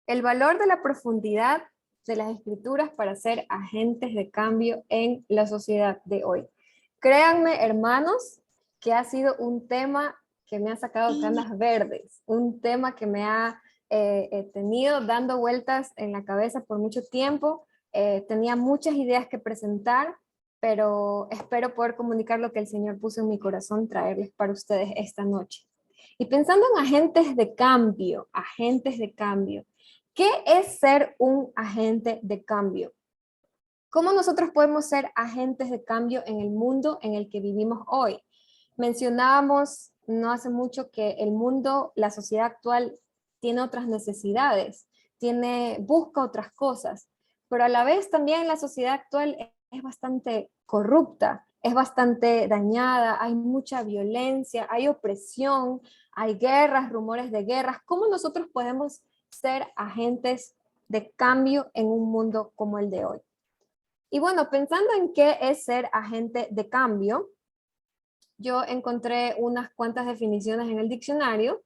El valor de la profundidad de las escrituras para ser agentes de cambio en la sociedad de hoy. Créanme, hermanos, que ha sido un tema que me ha sacado canas verdes, un tema que me ha tenido dando vueltas en la cabeza por mucho tiempo. Tenía muchas ideas que presentar, pero espero poder comunicar lo que el Señor puso en mi corazón, traerles para ustedes esta noche. Y pensando en agentes de cambio, ¿qué es ser un agente de cambio? ¿Cómo nosotros podemos ser agentes de cambio en el mundo en el que vivimos hoy? Mencionábamos no hace mucho que el mundo, la sociedad actual, tiene otras necesidades, busca otras cosas, pero a la vez también la sociedad actual es bastante corrupta, es bastante dañada, hay mucha violencia, hay opresión, hay guerras, rumores de guerras. ¿Cómo nosotros podemos ser agentes de cambio en un mundo como el de hoy? Y bueno, pensando en qué es ser agente de cambio, yo encontré unas cuantas definiciones en el diccionario.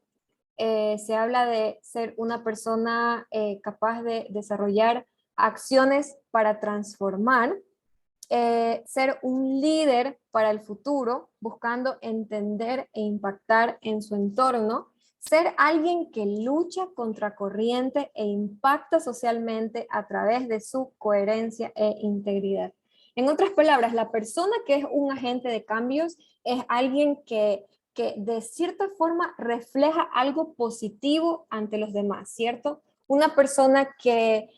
Se habla de ser una persona capaz de desarrollar acciones para transformar, ser un líder para el futuro, buscando entender e impactar en su entorno, ser alguien que lucha contra corriente e impacta socialmente a través de su coherencia e integridad. En otras palabras, la persona que es un agente de cambios es alguien que de cierta forma refleja algo positivo ante los demás, ¿cierto? Una persona que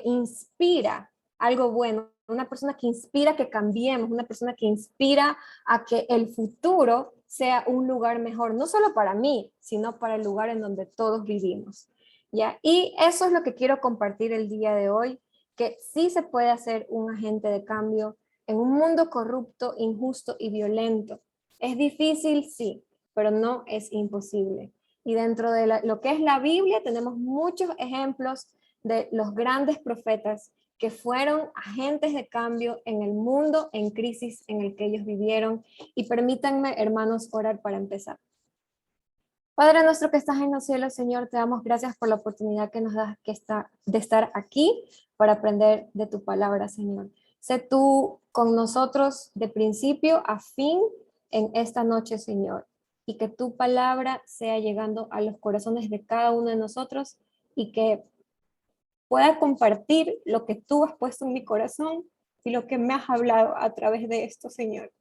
inspira algo bueno, una persona que inspira que cambiemos, una persona que inspira a que el futuro sea un lugar mejor, no solo para mí, sino para el lugar en donde todos vivimos. ¿Ya? Y eso es lo que quiero compartir el día de hoy, que sí se puede hacer un agente de cambio en un mundo corrupto, injusto y violento. Es difícil, sí, pero no es imposible. Y dentro de lo que es la Biblia tenemos muchos ejemplos de los grandes profetas que fueron agentes de cambio en el mundo en crisis en el que ellos vivieron. Y permítanme, hermanos, orar para empezar. Padre nuestro que estás en los cielos, Señor, te damos gracias por la oportunidad que nos das de estar aquí para aprender de tu palabra, Señor. Sé tú con nosotros de principio a fin en esta noche, Señor, y que tu palabra sea llegando a los corazones de cada uno de nosotros y que pueda compartir lo que tú has puesto en mi corazón y lo que me has hablado a través de esto, Señor.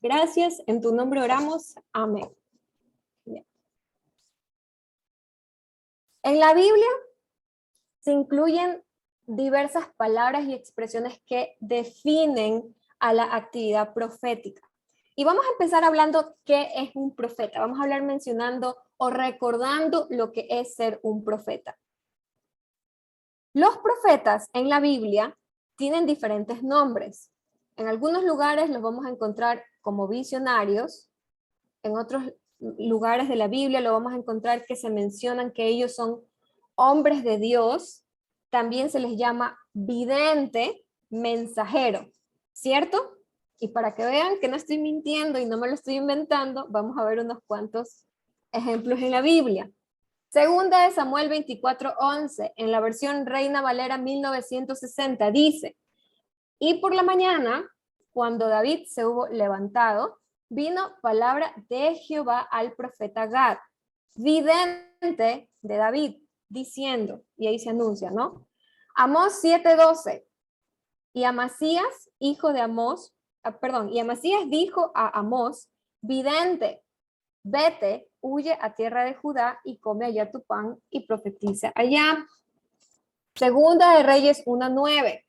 Gracias, en tu nombre oramos. Amén. Bien. En la Biblia se incluyen diversas palabras y expresiones que definen a la actividad profética. Y vamos a empezar hablando qué es un profeta. Vamos a hablar mencionando o recordando lo que es ser un profeta. Los profetas en la Biblia tienen diferentes nombres. En algunos lugares los vamos a encontrar como visionarios, en otros lugares de la Biblia lo vamos a encontrar que se mencionan que ellos son hombres de Dios, también se les llama vidente, mensajero, ¿cierto? Y para que vean que no estoy mintiendo y no me lo estoy inventando, vamos a ver unos cuantos ejemplos en la Biblia. Segunda de Samuel 24:11, en la versión Reina Valera 1960, dice: y por la mañana, cuando David se hubo levantado, vino palabra de Jehová al profeta Gad, vidente de David, diciendo, y ahí se anuncia, ¿no? Amós 7:12, y Amasías, hijo de Amós, y Amasías dijo a Amós, vidente, vete, huye a tierra de Judá y come allá tu pan y profetiza allá. Segunda de Reyes 1:9,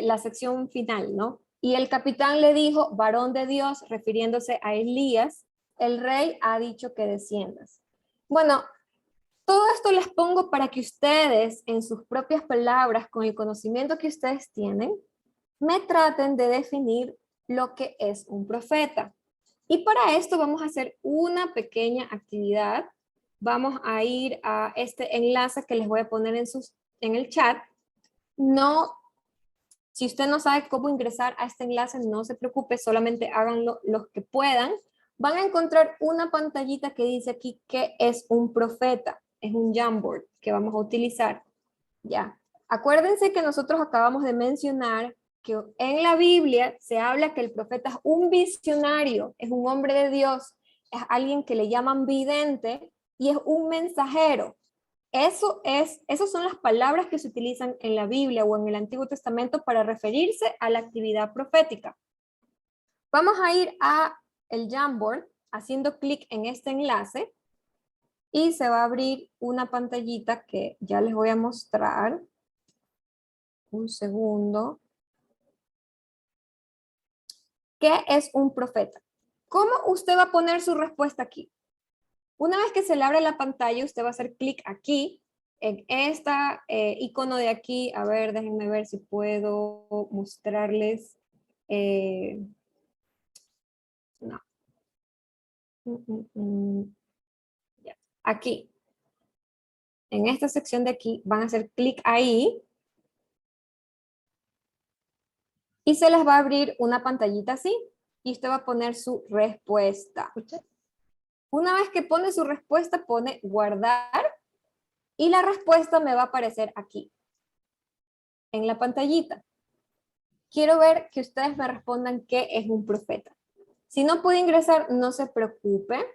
la sección final, ¿no? Y el capitán le dijo, varón de Dios, refiriéndose a Elías, el rey ha dicho que desciendas. Bueno, todo esto les pongo para que ustedes, en sus propias palabras, con el conocimiento que ustedes tienen, me traten de definir lo que es un profeta. Y para esto vamos a hacer una pequeña actividad. Vamos a ir a este enlace que les voy a poner en el chat. No, si usted no sabe cómo ingresar a este enlace, no se preocupe, solamente háganlo los que puedan. Van a encontrar una pantallita que dice aquí qué es un profeta. es un Jamboard que vamos a utilizar. Ya. Acuérdense que nosotros acabamos de mencionar que en la Biblia se habla que el profeta es un visionario, es un hombre de Dios, es alguien que le llaman vidente y es un mensajero. Esas son las palabras que se utilizan en la Biblia o en el Antiguo Testamento para referirse a la actividad profética. Vamos a ir a el Jamboard haciendo clic en este enlace y se va a abrir una pantallita que ya les voy a mostrar. Un segundo. ¿Qué es un profeta? ¿Cómo usted va a poner su respuesta aquí? Una vez que se le abre la pantalla, usted va a hacer clic aquí, en esta icono de aquí. A ver, déjenme ver si puedo mostrarles. No. Ya. Aquí. En esta sección de aquí, van a hacer clic ahí. Y se les va a abrir una pantallita así. Y usted va a poner su respuesta. Una vez que pone su respuesta, pone guardar. Y la respuesta me va a aparecer aquí, en la pantallita. Quiero ver que ustedes me respondan qué es un profeta. Si no puede ingresar, no se preocupe.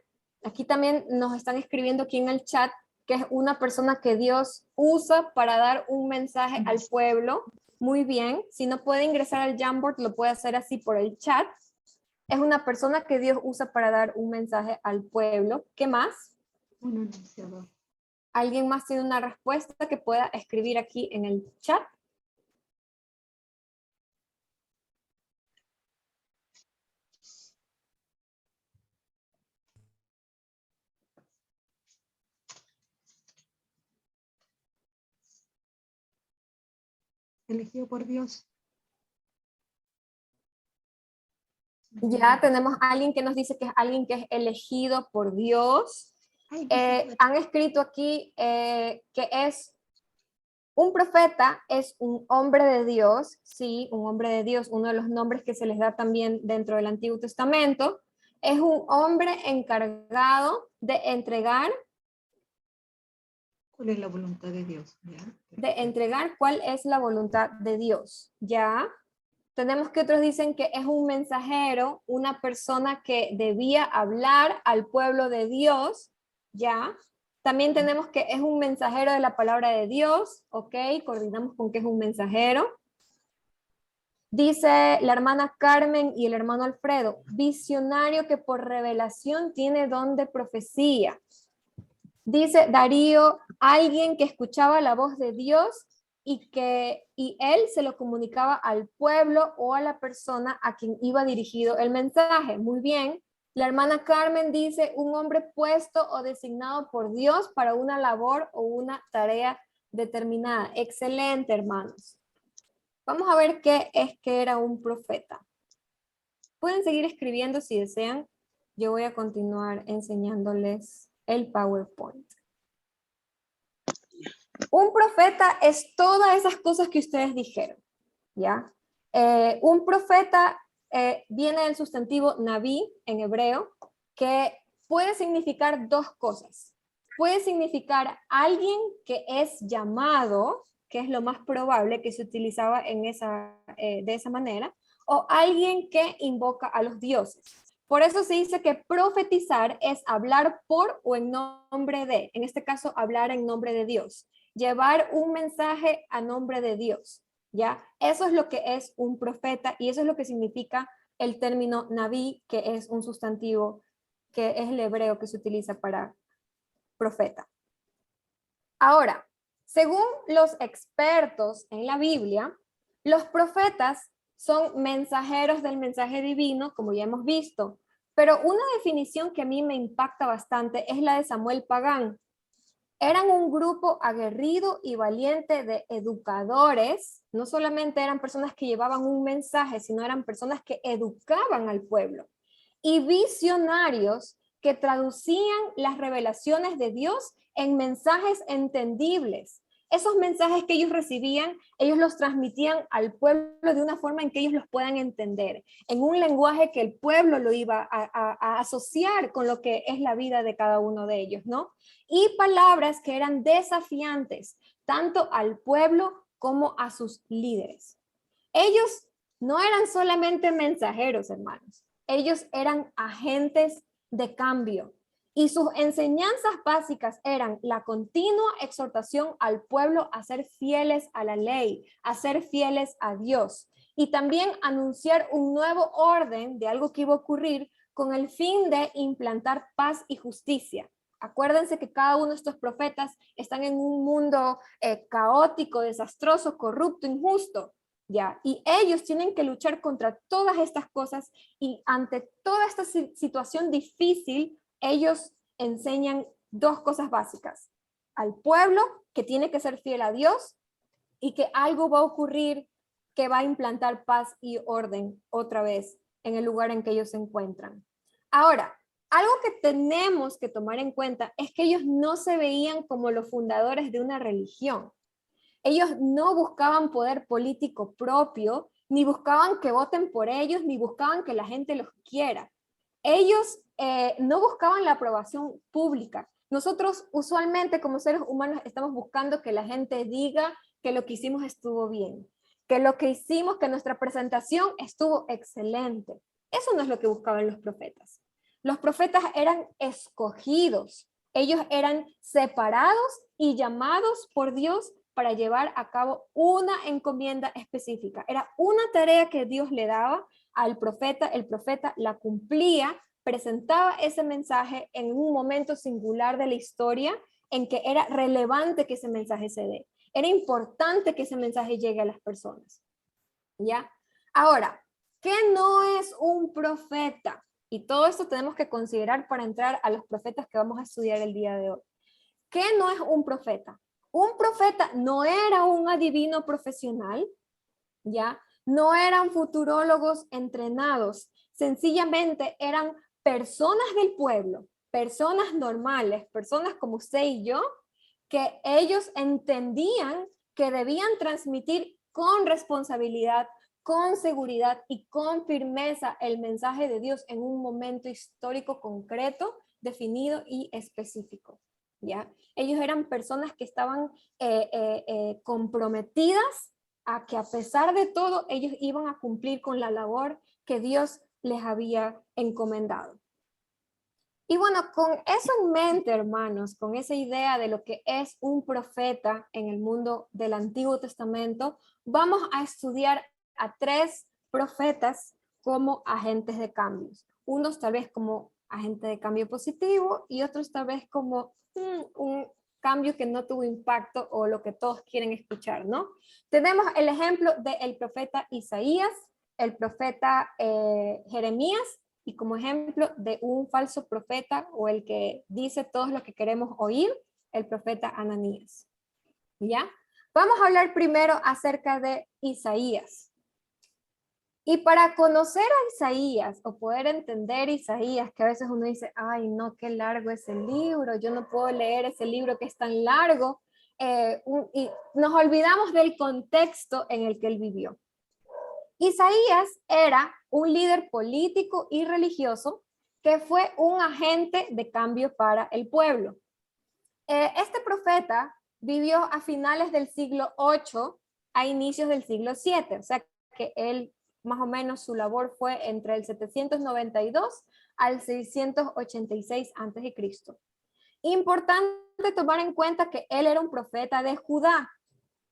Aquí también nos están escribiendo aquí en el chat que es una persona que Dios usa para dar un mensaje al pueblo. Muy bien. Si no puede ingresar al Jamboard, lo puede hacer así por el chat. Es una persona que Dios usa para dar un mensaje al pueblo. ¿Qué más? Un anunciador. ¿Alguien más tiene una respuesta que pueda escribir aquí en el chat? Elegido por Dios. Ya tenemos a alguien que nos dice que es alguien que es elegido por Dios. Han escrito aquí que es un profeta, es un hombre de Dios, sí, un hombre de Dios, uno de los nombres que se les da también dentro del Antiguo Testamento. Es un hombre encargado de entregar. ¿Cuál es la voluntad de Dios? ¿Ya? De entregar cuál es la voluntad de Dios, ¿ya? Tenemos que otros dicen que es un mensajero, una persona que debía hablar al pueblo de Dios, ¿ya? También tenemos que es un mensajero de la palabra de Dios, ¿ok? Coordinamos con que es un mensajero. Dice la hermana Carmen y el hermano Alfredo, visionario que por revelación tiene don de profecía. Dice Darío, alguien que escuchaba la voz de Dios y él se lo comunicaba al pueblo o a la persona a quien iba dirigido el mensaje. Muy bien. La hermana Carmen dice, un hombre puesto o designado por Dios para una labor o una tarea determinada. Excelente, hermanos. Vamos a ver qué es que era un profeta. Pueden seguir escribiendo si desean. Yo voy a continuar enseñándoles el PowerPoint. Un profeta es todas esas cosas que ustedes dijeron, ¿ya? Un profeta viene del sustantivo naví en hebreo, que puede significar dos cosas. Puede significar alguien que es llamado, que es lo más probable que se utilizaba de esa manera, o alguien que invoca a los dioses. Por eso se dice que profetizar es hablar por o en nombre de, en este caso hablar en nombre de Dios. Llevar un mensaje a nombre de Dios, ¿ya? Eso es lo que es un profeta y eso es lo que significa el término naví, que es un sustantivo que es el hebreo que se utiliza para profeta. Ahora, según los expertos en la Biblia, los profetas son mensajeros del mensaje divino, como ya hemos visto, pero una definición que a mí me impacta bastante es la de Samuel Pagán. Eran un grupo aguerrido y valiente de educadores, no solamente eran personas que llevaban un mensaje, sino eran personas que educaban al pueblo, y visionarios que traducían las revelaciones de Dios en mensajes entendibles, esos mensajes que ellos recibían, ellos los transmitían al pueblo de una forma en que ellos los puedan entender, en un lenguaje que el pueblo lo iba a asociar con lo que es la vida de cada uno de ellos, ¿no? Y palabras que eran desafiantes, tanto al pueblo como a sus líderes. Ellos no eran solamente mensajeros, hermanos. Ellos eran agentes de cambio. Y sus enseñanzas básicas eran la continua exhortación al pueblo a ser fieles a la ley, a ser fieles a Dios. Y también anunciar un nuevo orden de algo que iba a ocurrir con el fin de implantar paz y justicia. Acuérdense que cada uno de estos profetas están en un mundo caótico, desastroso, corrupto, injusto. ¿Ya? Y ellos tienen que luchar contra todas estas cosas y ante toda esta situación difícil, ellos enseñan dos cosas básicas. Al pueblo, que tiene que ser fiel a Dios y que algo va a ocurrir que va a implantar paz y orden otra vez en el lugar en que ellos se encuentran. Ahora, algo que tenemos que tomar en cuenta es que ellos no se veían como los fundadores de una religión. Ellos no buscaban poder político propio, ni buscaban que voten por ellos, ni buscaban que la gente los quiera. Ellos no buscaban la aprobación pública. Nosotros usualmente como seres humanos estamos buscando que la gente diga que lo que hicimos estuvo bien, que lo que hicimos, que nuestra presentación estuvo excelente. Eso no es lo que buscaban los profetas. Los profetas eran escogidos. Ellos eran separados y llamados por Dios para llevar a cabo una encomienda específica. Era una tarea que Dios le daba al profeta, el profeta la cumplía, presentaba ese mensaje en un momento singular de la historia en que era relevante que ese mensaje se dé. Era importante que ese mensaje llegue a las personas. ¿Ya? Ahora, ¿qué no es un profeta? Y todo esto tenemos que considerar para entrar a los profetas que vamos a estudiar el día de hoy. ¿Qué no es un profeta? Un profeta no era un adivino profesional, ¿ya? No eran futurólogos entrenados, sencillamente eran personas del pueblo, personas normales, personas como usted y yo, que ellos entendían que debían transmitir con responsabilidad, con seguridad y con firmeza el mensaje de Dios en un momento histórico concreto, definido y específico. ¿Ya? Ellos eran personas que estaban comprometidas a que a pesar de todo ellos iban a cumplir con la labor que Dios les había encomendado. Y bueno, con eso en mente, hermanos, con esa idea de lo que es un profeta en el mundo del Antiguo Testamento, vamos a estudiar a tres profetas como agentes de cambios. Unos tal vez como agente de cambio positivo y otros tal vez como un cambio que no tuvo impacto o lo que todos quieren escuchar, ¿no? Tenemos el ejemplo del profeta Isaías, el profeta Jeremías, y como ejemplo de un falso profeta o el que dice todo lo que queremos oír, el profeta Ananías. ¿Ya? Vamos a hablar primero acerca de Isaías. Y para conocer a Isaías o poder entender Isaías, que a veces uno dice, ay no, qué largo es el libro, yo no puedo leer ese libro que es tan largo, y nos olvidamos del contexto en el que él vivió. Isaías era un líder político y religioso que fue un agente de cambio para el pueblo. Este profeta vivió a finales del siglo 8 a inicios del siglo 7, o sea que él más o menos su labor fue entre el 792 al 686 a.C. Importante tomar en cuenta que él era un profeta de Judá.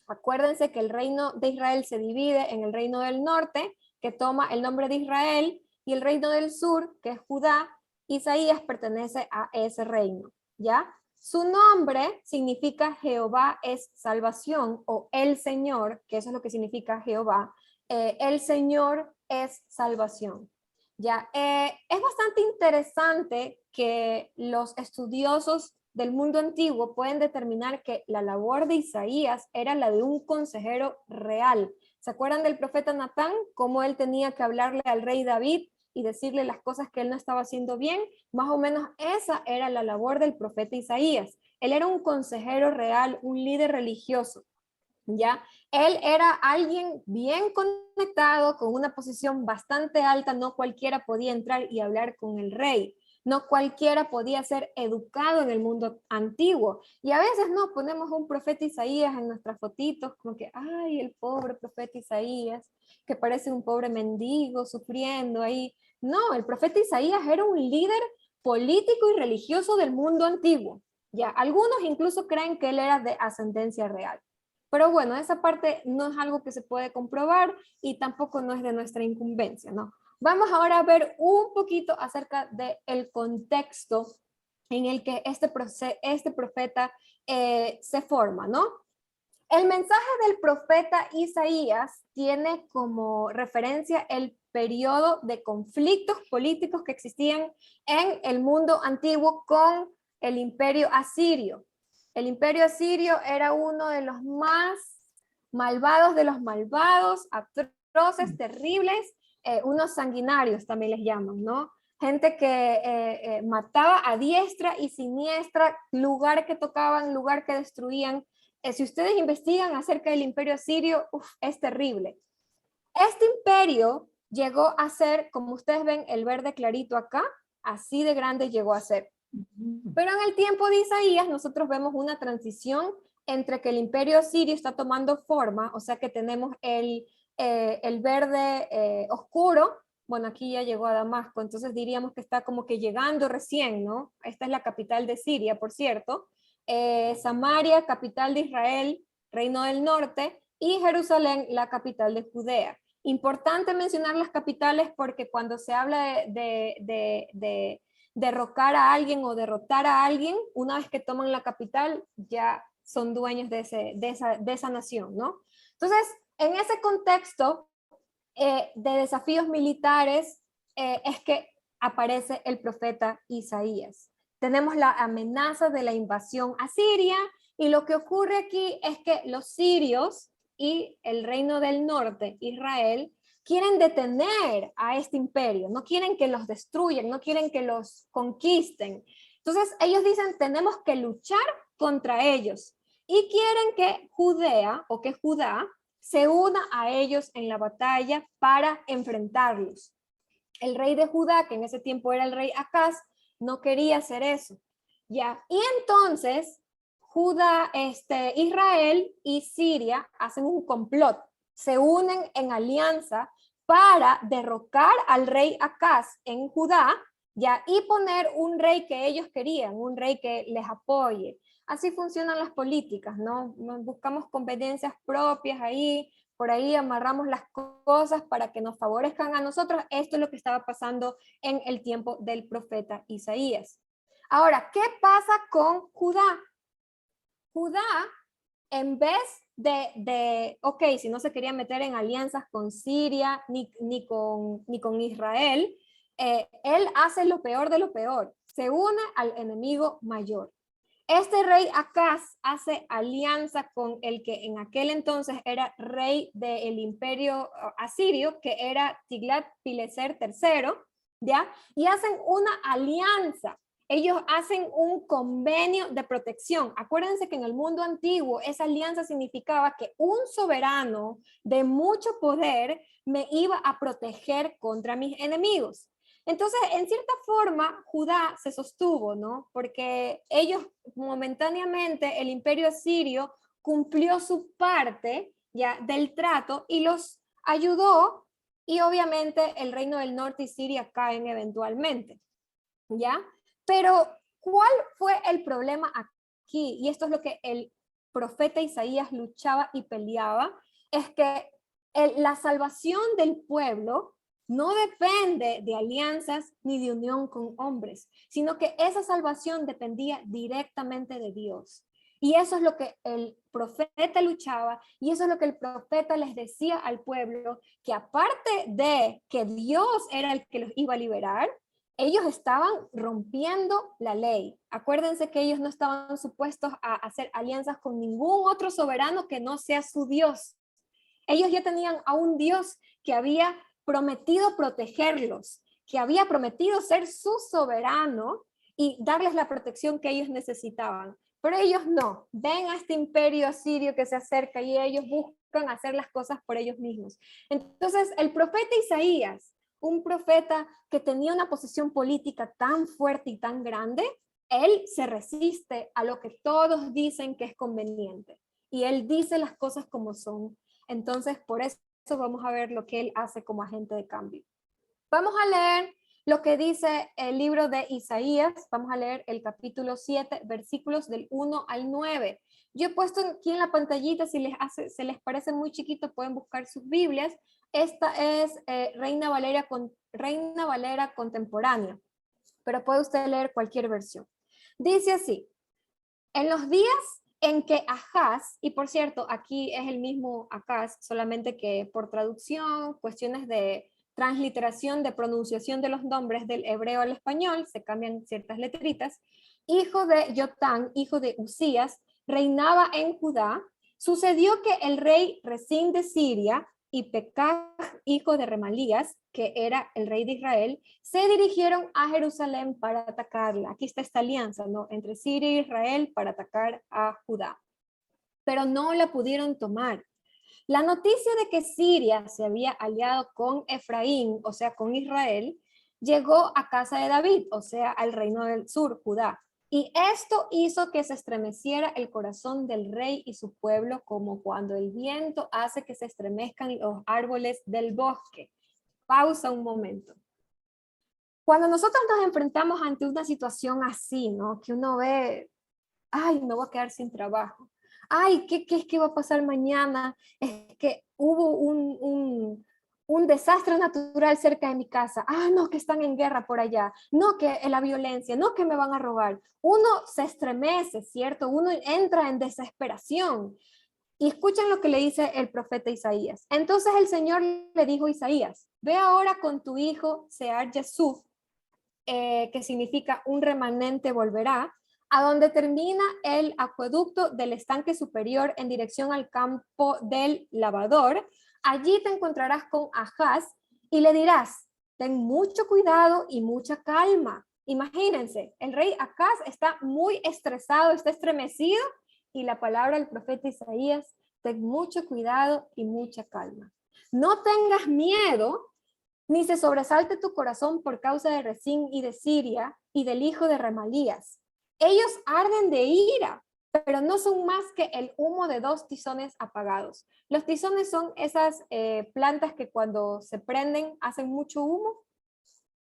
Acuérdense que el reino de Israel se divide en el reino del norte, que toma el nombre de Israel, y el reino del sur, que es Judá. Isaías pertenece a ese reino, ¿ya? Su nombre significa Jehová es salvación, o el Señor, que eso es lo que significa Jehová. El Señor es salvación. Ya, es bastante interesante que los estudiosos del mundo antiguo pueden determinar que la labor de Isaías era la de un consejero real. ¿Se acuerdan del profeta Natán? Cómo él tenía que hablarle al rey David y decirle las cosas que él no estaba haciendo bien. Más o menos esa era la labor del profeta Isaías. Él era un consejero real, un líder religioso. ¿Ya? Él era alguien bien conectado, con una posición bastante alta, no cualquiera podía entrar y hablar con el rey, no cualquiera podía ser educado en el mundo antiguo. Y a veces no ponemos un profeta Isaías en nuestras fotitos, como que, ay, el pobre profeta Isaías, que parece un pobre mendigo sufriendo ahí. No, el profeta Isaías era un líder político y religioso del mundo antiguo. Ya, algunos incluso creen que él era de ascendencia real. Pero bueno, esa parte no es algo que se puede comprobar y tampoco no es de nuestra incumbencia, ¿no? Vamos ahora a ver un poquito acerca del contexto en el que este profeta se forma, ¿no? El mensaje del profeta Isaías tiene como referencia el periodo de conflictos políticos que existían en el mundo antiguo con el imperio asirio. El imperio asirio era uno de los más malvados de los malvados, atroces, terribles, unos sanguinarios también les llaman, ¿no? Gente que mataba a diestra y siniestra, lugar que tocaban, lugar que destruían. Si ustedes investigan acerca del imperio asirio, es terrible. Este imperio llegó a ser, como ustedes ven, el verde clarito acá, así de grande llegó a ser. Pero en el tiempo de Isaías nosotros vemos una transición entre que el imperio asirio está tomando forma, o sea que tenemos el verde oscuro, bueno, aquí ya llegó a Damasco, entonces diríamos que está como que llegando recién, ¿no? Esta es la capital de Siria, por cierto. Samaria, capital de Israel, reino del norte, y Jerusalén, la capital de Judea. Importante mencionar las capitales porque cuando se habla de derrocar a alguien o derrotar a alguien, una vez que toman la capital, ya son dueños de esa nación, ¿no? Entonces, en ese contexto de desafíos militares, es que aparece el profeta Isaías. Tenemos la amenaza de la invasión a Siria, y lo que ocurre aquí es que los sirios y el reino del norte, Israel, quieren detener a este imperio, no quieren que los destruyan, no quieren que los conquisten. Entonces ellos dicen, tenemos que luchar contra ellos, y quieren que Judea o que Judá se una a ellos en la batalla para enfrentarlos. El rey de Judá, que en ese tiempo era el rey Acaz, no quería hacer eso. ¿Ya? Y entonces Judá, Israel y Siria hacen un complot, se unen en alianza para derrocar al rey Acaz en Judá, ya, y poner un rey que ellos querían, un rey que les apoye. Así funcionan las políticas, ¿no? Buscamos conveniencias propias ahí, por ahí amarramos las cosas para que nos favorezcan a nosotros. Esto es lo que estaba pasando en el tiempo del profeta Isaías. Ahora, ¿qué pasa con Judá? Judá, en vez ok, si no se quería meter en alianzas con Siria ni con Israel, él hace lo peor de lo peor, se une al enemigo mayor. Este rey Acaz hace alianza con el que en aquel entonces era rey del imperio asirio, que era Tiglat-Pileser III, ¿ya? Y hacen una alianza. Ellos hacen un convenio de protección. Acuérdense que en el mundo antiguo esa alianza significaba que un soberano de mucho poder me iba a proteger contra mis enemigos. Entonces, en cierta forma, Judá se sostuvo, ¿no? Porque ellos momentáneamente, el imperio asirio cumplió su parte ya del trato y los ayudó, y obviamente el reino del norte y Siria caen eventualmente, ¿ya? Pero, ¿cuál fue el problema aquí? Y esto es lo que el profeta Isaías luchaba y peleaba, es que la salvación del pueblo no depende de alianzas ni de unión con hombres, sino que esa salvación dependía directamente de Dios. Y eso es lo que el profeta luchaba, y eso es lo que el profeta les decía al pueblo, que aparte de que Dios era el que los iba a liberar, ellos estaban rompiendo la ley. Acuérdense que ellos no estaban supuestos a hacer alianzas con ningún otro soberano que no sea su Dios. Ellos ya tenían a un Dios que había prometido protegerlos, que había prometido ser su soberano y darles la protección que ellos necesitaban. Pero ellos no, ven a este imperio asirio que se acerca y ellos buscan hacer las cosas por ellos mismos. Entonces, el profeta Isaías, un profeta que tenía una posición política tan fuerte y tan grande, él se resiste a lo que todos dicen que es conveniente. Y él dice las cosas como son. Entonces, por eso vamos a ver lo que él hace como agente de cambio. Vamos a leer lo que dice el libro de Isaías. Vamos a leer el capítulo 7, versículos del 1 al 9. Yo he puesto aquí en la pantallita, si se les parece muy chiquito, pueden buscar sus Biblias. Esta es Reina Valera contemporánea, pero puede usted leer cualquier versión. Dice así: en los días en que Acaz, y por cierto, aquí es el mismo Acaz, solamente que por traducción, cuestiones de transliteración, de pronunciación de los nombres del hebreo al español, se cambian ciertas letritas, hijo de Jotán, hijo de Usías, reinaba en Judá. Sucedió que el rey Resín de Siria y Pekaj, hijo de Remalías, que era el rey de Israel, se dirigieron a Jerusalén para atacarla. Aquí está esta alianza, ¿no?, entre Siria e Israel para atacar a Judá. Pero no la pudieron tomar. La noticia de que Siria se había aliado con Efraín, o sea, con Israel, llegó a casa de David, o sea, al reino del sur, Judá. Y esto hizo que se estremeciera el corazón del rey y su pueblo, como cuando el viento hace que se estremezcan los árboles del bosque. Pausa un momento. Cuando nosotros nos enfrentamos ante una situación así, ¿no?, que uno ve, ay, me voy a quedar sin trabajo. Ay, ¿qué va a pasar mañana? Es que hubo un desastre natural cerca de mi casa. Ah, no, que están en guerra por allá. No, que la violencia. No, que me van a robar. Uno se estremece, ¿cierto? Uno entra en desesperación. Y escuchen lo que le dice el profeta Isaías. Entonces el Señor le dijo a Isaías: ve ahora con tu hijo Sear-Yesuf, que significa un remanente volverá, a donde termina el acueducto del estanque superior en dirección al campo del lavador. Allí te encontrarás con Acaz y le dirás: ten mucho cuidado y mucha calma. Imagínense, el rey Acaz está muy estresado, está estremecido, y la palabra del profeta Isaías: ten mucho cuidado y mucha calma. No tengas miedo, ni se sobresalte tu corazón por causa de Resín y de Siria y del hijo de Remalías. Ellos arden de ira, pero no son más que el humo de 2 tizones apagados. Los tizones son esas plantas que cuando se prenden hacen mucho humo,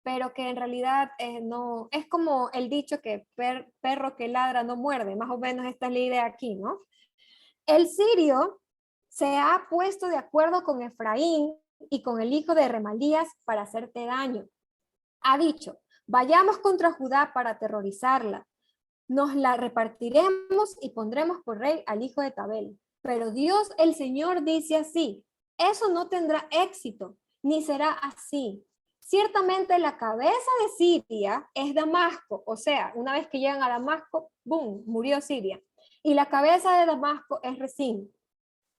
pero que en realidad no, es como el dicho que perro que ladra no muerde, más o menos esta es la idea aquí, ¿no? El sirio se ha puesto de acuerdo con Efraín y con el hijo de Remalías para hacerte daño. Ha dicho: vayamos contra Judá para aterrorizarla. Nos la repartiremos y pondremos por rey al hijo de Tabel. Pero Dios el Señor dice así: eso no tendrá éxito, ni será así. Ciertamente la cabeza de Siria es Damasco, o sea, una vez que llegan a Damasco, ¡boom!, murió Siria. Y la cabeza de Damasco es Resín.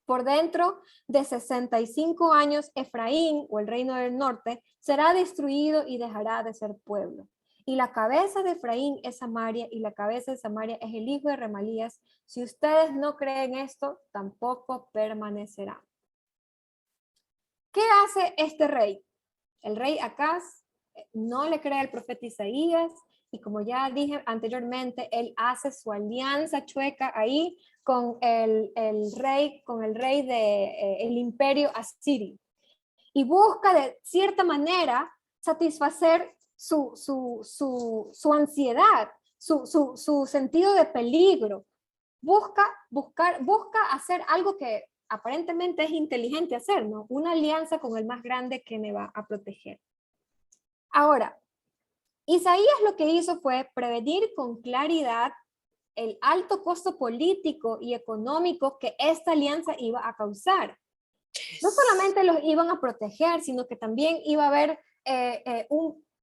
Por dentro de 65 años, Efraín, o el reino del norte, será destruido y dejará de ser pueblo. Y la cabeza de Efraín es Samaria, y la cabeza de Samaria es el hijo de Remalías. Si ustedes no creen esto, tampoco permanecerán. ¿Qué hace este rey? El rey Acaz no le cree al profeta Isaías, y como ya dije anteriormente, él hace su alianza chueca ahí con el rey del imperio asirio, y busca de cierta manera satisfacer su ansiedad, su sentido de peligro. Busca hacer algo que aparentemente es inteligente hacer, ¿no? Una alianza con el más grande que me va a proteger. Ahora, Isaías lo que hizo fue prevenir con claridad el alto costo político y económico que esta alianza iba a causar. No solamente los iban a proteger, sino que también iba a haber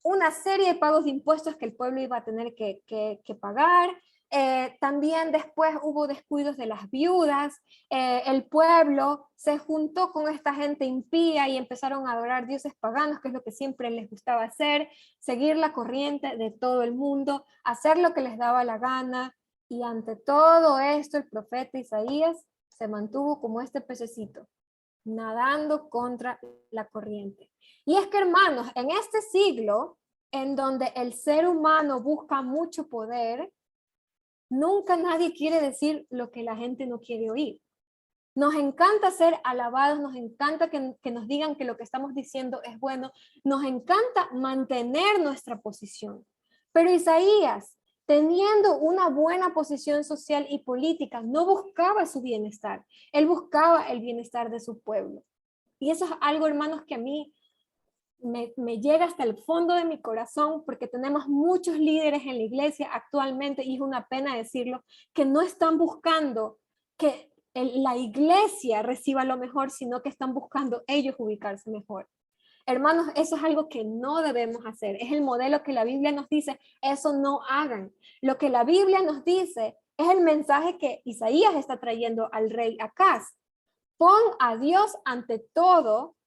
una serie de pagos de impuestos que el pueblo iba a tener que pagar. También después hubo descuidos de las viudas, el pueblo se juntó con esta gente impía y empezaron a adorar dioses paganos, que es lo que siempre les gustaba hacer, seguir la corriente de todo el mundo, hacer lo que les daba la gana, y ante todo esto el profeta Isaías se mantuvo como este pececito, nadando contra la corriente. Y es que, hermanos, en este siglo, en donde el ser humano busca mucho poder, nunca nadie quiere decir lo que la gente no quiere oír. Nos encanta ser alabados, nos encanta que nos digan que lo que estamos diciendo es bueno, nos encanta mantener nuestra posición. Pero Isaías, teniendo una buena posición social y política, no buscaba su bienestar, él buscaba el bienestar de su pueblo. Y eso es algo, hermanos, que a mí me llega hasta el fondo de mi corazón, porque tenemos muchos líderes en la iglesia actualmente, y es una pena decirlo, que no están buscando que la iglesia reciba lo mejor, sino que están buscando ellos ubicarse mejor. Hermanos, eso es algo que no debemos hacer. Es el modelo que la Biblia nos dice, eso no hagan. Lo que la Biblia nos dice es el mensaje que Isaías está trayendo al rey Acaz. Pon a Dios ante todo,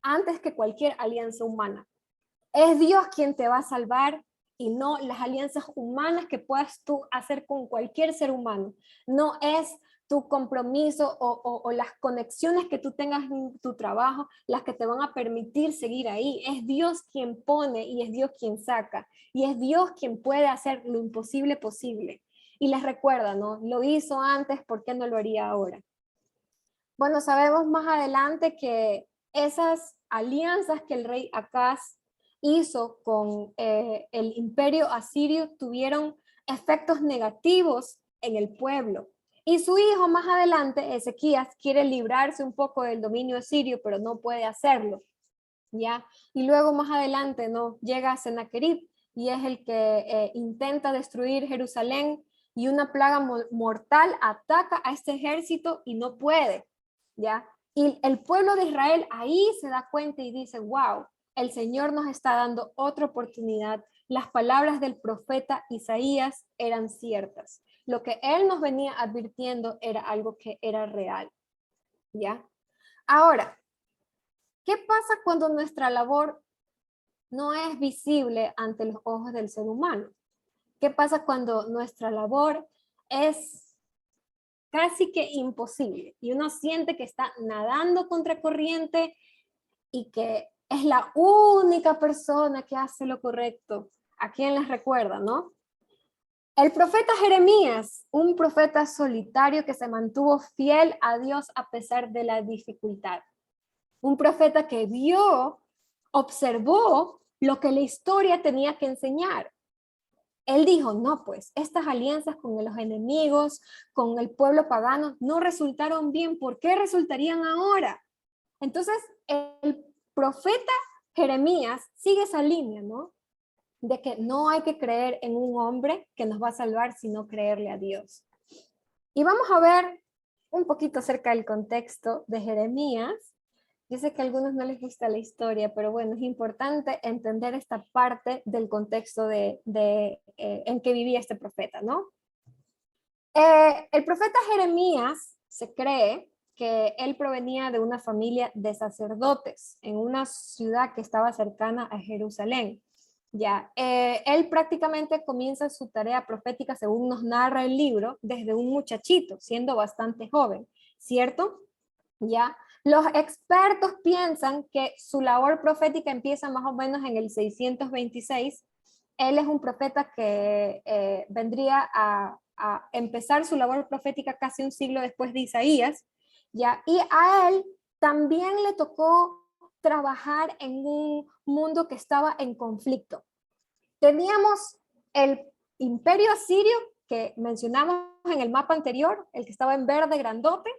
antes que cualquier alianza humana. Es Dios quien te va a salvar y no las alianzas humanas que puedas tú hacer con cualquier ser humano. No es tu compromiso o las conexiones que tú tengas en tu trabajo las que te van a permitir seguir ahí. Es Dios quien pone y es Dios quien saca. Y es Dios quien puede hacer lo imposible posible. Y les recuerda, ¿no? Lo hizo antes, ¿por qué no lo haría ahora? Bueno, sabemos más adelante que esas alianzas que el rey Acaz hizo con el imperio asirio tuvieron efectos negativos en el pueblo. Y su hijo más adelante, Ezequías, quiere librarse un poco del dominio asirio, pero no puede hacerlo, ¿ya? Y luego más adelante, ¿no? Llega Sennacherib y es el que intenta destruir Jerusalén, y una plaga mortal ataca a este ejército y no puede, ¿ya? Y el pueblo de Israel ahí se da cuenta y dice, wow, el Señor nos está dando otra oportunidad. Las palabras del profeta Isaías eran ciertas. Lo que él nos venía advirtiendo era algo que era real, ¿ya? Ahora, ¿qué pasa cuando nuestra labor no es visible ante los ojos del ser humano? ¿Qué pasa cuando nuestra labor es casi que imposible y uno siente que está nadando contra corriente y que es la única persona que hace lo correcto? ¿A quién les recuerda, no? El profeta Jeremías, un profeta solitario que se mantuvo fiel a Dios a pesar de la dificultad. Un profeta que vio, observó lo que la historia tenía que enseñar. Él dijo, no, pues estas alianzas con los enemigos, con el pueblo pagano, no resultaron bien. ¿Por qué resultarían ahora? Entonces, el profeta Jeremías sigue esa línea, ¿no? De que no hay que creer en un hombre que nos va a salvar, sino creerle a Dios. Y vamos a ver un poquito acerca del contexto de Jeremías. Yo sé que a algunos no les gusta la historia, pero bueno, es importante entender esta parte del contexto en que vivía este profeta, ¿no? El profeta Jeremías se cree que él provenía de una familia de sacerdotes en una ciudad que estaba cercana a Jerusalén. Ya, él prácticamente comienza su tarea profética, según nos narra el libro, desde un muchachito, siendo bastante joven, ¿cierto? Ya, los expertos piensan que su labor profética empieza más o menos en el 626. Él es un profeta que vendría a empezar su labor profética casi un siglo después de Isaías, ¿ya? Y a él también le tocó trabajar en un mundo que estaba en conflicto. Teníamos el imperio asirio, que mencionamos en el mapa anterior, el que estaba en verde grandote,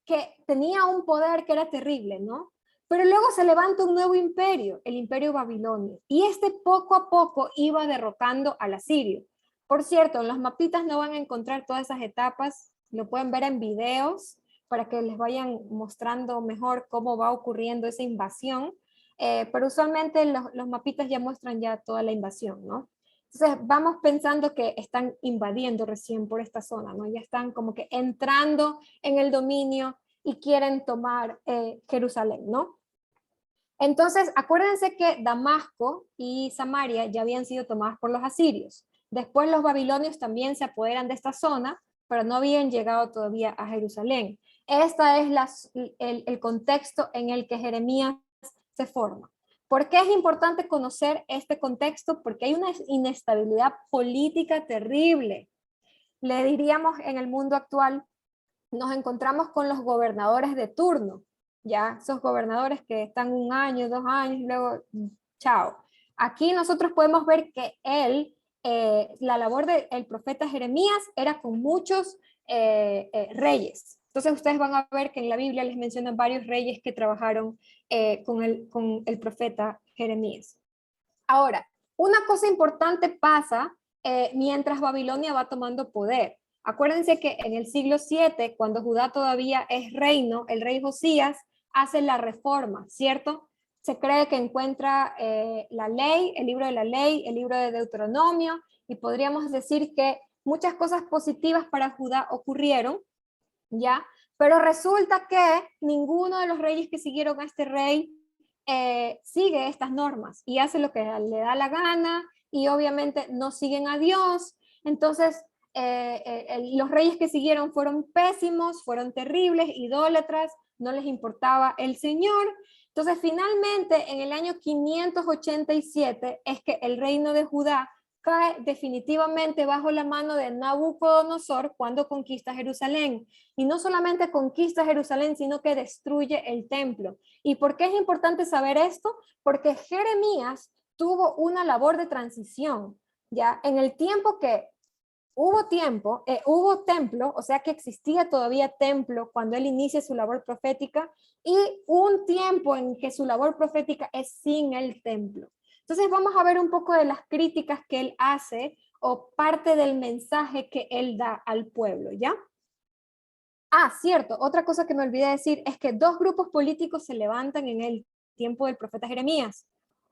que tenía un poder que era terrible, ¿no? Pero luego se levanta un nuevo imperio, el imperio babilonio, y este poco a poco iba derrocando al asirio. Por cierto, en los mapitas no van a encontrar todas esas etapas, lo pueden ver en videos para que les vayan mostrando mejor cómo va ocurriendo esa invasión, pero usualmente los mapitas ya muestran ya toda la invasión, ¿no? Entonces vamos pensando que están invadiendo recién por esta zona, ¿no? Ya están como que entrando en el dominio y quieren tomar Jerusalén, ¿no? Entonces, acuérdense que Damasco y Samaria ya habían sido tomadas por los asirios. Después los babilonios también se apoderan de esta zona, pero no habían llegado todavía a Jerusalén. Este es el contexto en el que Jeremías se forma. ¿Por qué es importante conocer este contexto? Porque hay una inestabilidad política terrible. Le diríamos en el mundo actual, nos encontramos con los gobernadores de turno, ya, esos gobernadores que están un año, 2 años, y luego, chao. Aquí nosotros podemos ver que la labor del profeta Jeremías era con muchos reyes. Entonces ustedes van a ver que en la Biblia les mencionan varios reyes que trabajaron con el profeta Jeremías. Ahora, una cosa importante pasa mientras Babilonia va tomando poder. Acuérdense que en el siglo 7, cuando Judá todavía es reino, el rey Josías hace la reforma, ¿cierto? Se cree que encuentra la ley, el libro de la ley, el libro de Deuteronomio, y podríamos decir que muchas cosas positivas para Judá ocurrieron, ¿ya? Pero resulta que ninguno de los reyes que siguieron a este rey sigue estas normas y hace lo que le da la gana y obviamente no siguen a Dios. Entonces, los reyes que siguieron fueron pésimos, fueron terribles, idólatras, no les importaba el Señor. Entonces, finalmente, en el año 587 es que el reino de Judá cae definitivamente bajo la mano de Nabucodonosor cuando conquista Jerusalén. Y no solamente conquista Jerusalén, sino que destruye el templo. ¿Y por qué es importante saber esto? Porque Jeremías tuvo una labor de transición, ¿ya? En el tiempo que hubo templo, o sea que existía todavía templo cuando él inicia su labor profética, y un tiempo en que su labor profética es sin el templo. Entonces vamos a ver un poco de las críticas que él hace o parte del mensaje que él da al pueblo, ¿ya? Ah, cierto, otra cosa que me olvidé decir es que dos grupos políticos se levantan en el tiempo del profeta Jeremías.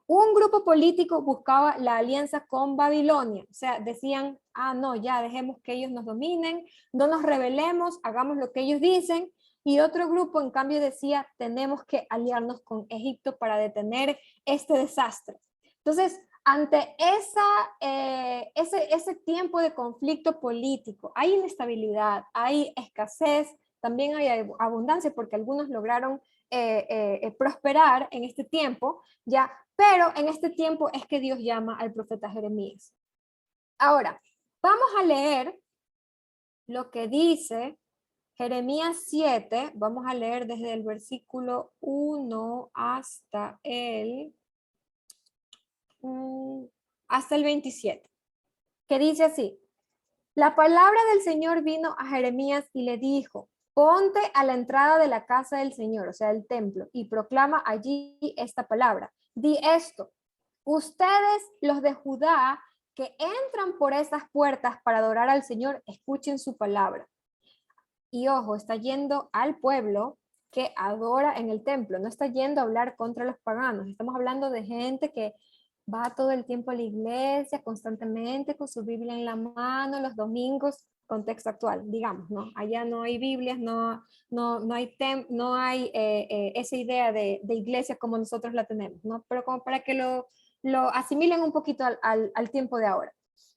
Un grupo político buscaba la alianza con Babilonia, o sea, decían, ah, no, ya dejemos que ellos nos dominen, no nos rebelemos, hagamos lo que ellos dicen, y otro grupo, en cambio, decía, tenemos que aliarnos con Egipto para detener este desastre. Entonces, ante ese tiempo de conflicto político, hay inestabilidad, hay escasez, también hay abundancia, porque algunos lograron prosperar en este tiempo, ya, pero en este tiempo es que Dios llama al profeta Jeremías. Ahora, vamos a leer lo que dice Jeremías 7, vamos a leer desde el versículo 1 hasta el 27, que dice así: la palabra del Señor vino a Jeremías y le dijo, ponte a la entrada de la casa del Señor, o sea, el templo, y proclama allí esta palabra. Di esto, ustedes, los de Judá, que entran por esas puertas para adorar al Señor, escuchen su palabra. Y ojo, está yendo al pueblo que adora en el templo, no está yendo a hablar contra los paganos, estamos hablando de gente que va todo el tiempo a la iglesia, constantemente con su Biblia en la mano, los domingos, contexto actual, digamos, ¿no? Allá no hay Biblias, no hay esa idea de iglesia como nosotros la tenemos, ¿no? Pero como para que lo asimilen un poquito al tiempo de ahora.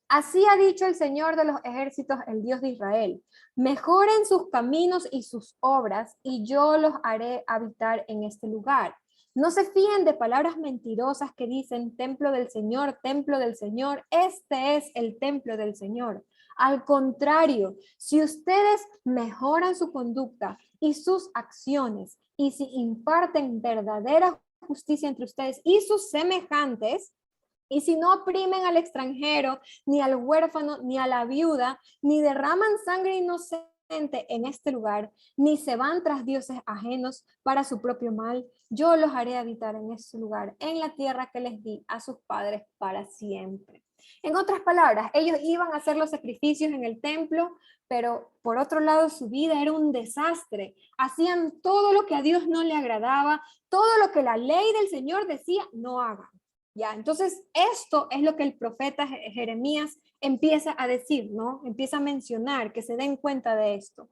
Así ha dicho el Señor de los ejércitos, el Dios de Israel. Mejoren sus caminos y sus obras, y yo los haré habitar en este lugar. No se fíen de palabras mentirosas que dicen templo del Señor, templo del Señor. Este es el templo del Señor. Al contrario, si ustedes mejoran su conducta y sus acciones, y si imparten verdadera justicia entre ustedes y sus semejantes, y si no oprimen al extranjero, ni al huérfano, ni a la viuda, ni derraman sangre inocente en este lugar, ni se van tras dioses ajenos para su propio mal, yo los haré habitar en este lugar, en la tierra que les di a sus padres para siempre. En otras palabras, ellos iban a hacer los sacrificios en el templo, pero por otro lado su vida era un desastre. Hacían todo lo que a Dios no le agradaba, todo lo que la ley del Señor decía no hagan. Ya, entonces esto es lo que el profeta Jeremías empieza a decir, ¿no? Empieza a mencionar, que se den cuenta de esto.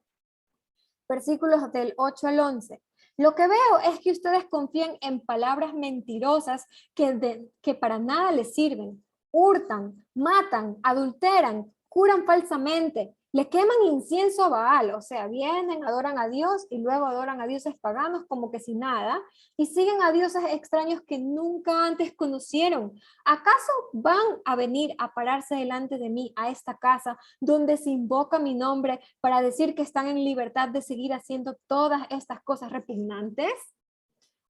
Versículos del 8 al 11. Lo que veo es que ustedes confían en palabras mentirosas que para nada les sirven. Hurtan, matan, adulteran, curan falsamente, le queman incienso a Baal, o sea, vienen, adoran a Dios y luego adoran a dioses paganos como que sin nada y siguen a dioses extraños que nunca antes conocieron. ¿Acaso van a venir a pararse delante de mí a esta casa donde se invoca mi nombre para decir que están en libertad de seguir haciendo todas estas cosas repugnantes?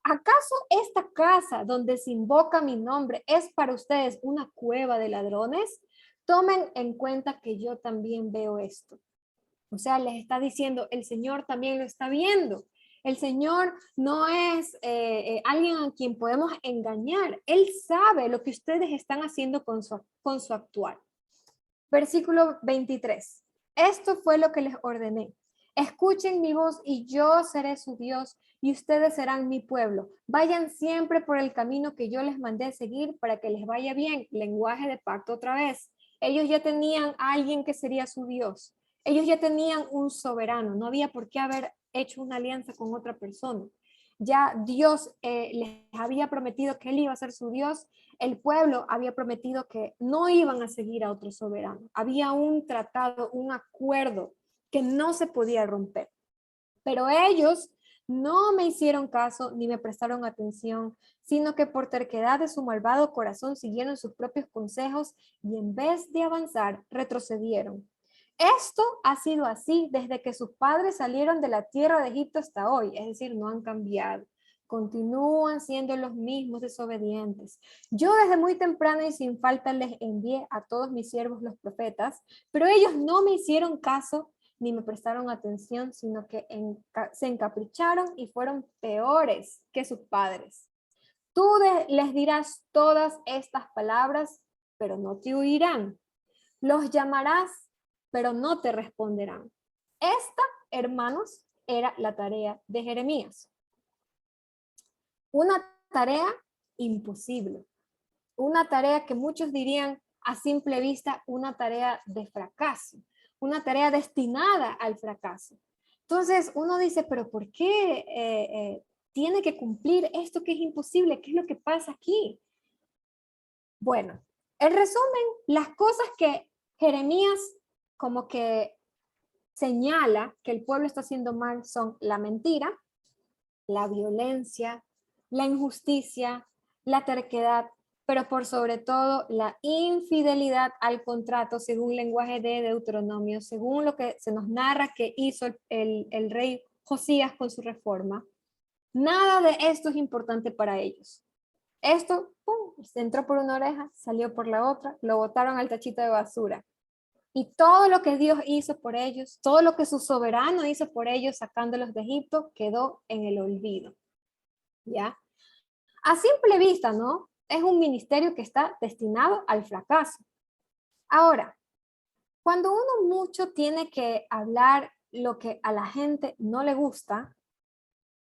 ¿Acaso esta casa donde se invoca mi nombre es para ustedes una cueva de ladrones? Tomen en cuenta que yo también veo esto. O sea, les está diciendo, el Señor también lo está viendo. El Señor no es alguien a quien podemos engañar. Él sabe lo que ustedes están haciendo con su actuar. Versículo 23. Esto fue lo que les ordené. Escuchen mi voz y yo seré su Dios y ustedes serán mi pueblo. Vayan siempre por el camino que yo les mandé seguir para que les vaya bien. Lenguaje de pacto otra vez. Ellos ya tenían a alguien que sería su Dios. Ellos ya tenían un soberano. No había por qué haber hecho una alianza con otra persona. Ya Dios les había prometido que él iba a ser su Dios. El pueblo había prometido que no iban a seguir a otro soberano. Había un tratado, un acuerdo que no se podía romper. Pero ellos no me hicieron caso ni me prestaron atención, sino que por terquedad de su malvado corazón siguieron sus propios consejos y en vez de avanzar, retrocedieron. Esto ha sido así desde que sus padres salieron de la tierra de Egipto hasta hoy, es decir, no han cambiado. Continúan siendo los mismos desobedientes. Yo desde muy temprano y sin falta les envié a todos mis siervos los profetas, pero ellos no me hicieron caso ni me prestaron atención, sino que se encapricharon y fueron peores que sus padres. Tú les dirás todas estas palabras, pero no te oirán. Los llamarás, pero no te responderán. Esta, hermanos, era la tarea de Jeremías. Una tarea imposible. Una tarea que muchos dirían a simple vista una tarea de fracaso. Una tarea destinada al fracaso. Entonces uno dice, pero ¿por qué tiene que cumplir esto que es imposible? ¿Qué es lo que pasa aquí? Bueno, en resumen, las cosas que Jeremías como que señala que el pueblo está haciendo mal son la mentira, la violencia, la injusticia, la terquedad, pero por sobre todo la infidelidad al contrato según el lenguaje de Deuteronomio, según lo que se nos narra que hizo el rey Josías con su reforma. Nada de esto es importante para ellos. Esto, pum, se entró por una oreja, salió por la otra, lo botaron al tachito de basura. Y todo lo que Dios hizo por ellos, todo lo que su soberano hizo por ellos sacándolos de Egipto, quedó en el olvido. ¿Ya? A simple vista, ¿no? Es un ministerio que está destinado al fracaso. Ahora, cuando uno mucho tiene que hablar lo que a la gente no le gusta,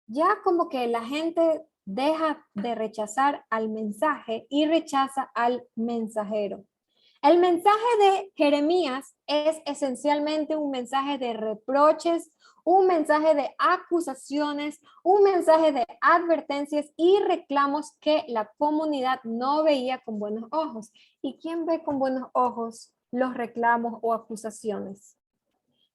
ya como que la gente deja de rechazar al mensaje y rechaza al mensajero. El mensaje de Jeremías es esencialmente un mensaje de reproches, un mensaje de acusaciones, un mensaje de advertencias y reclamos que la comunidad no veía con buenos ojos. ¿Y quién ve con buenos ojos los reclamos o acusaciones?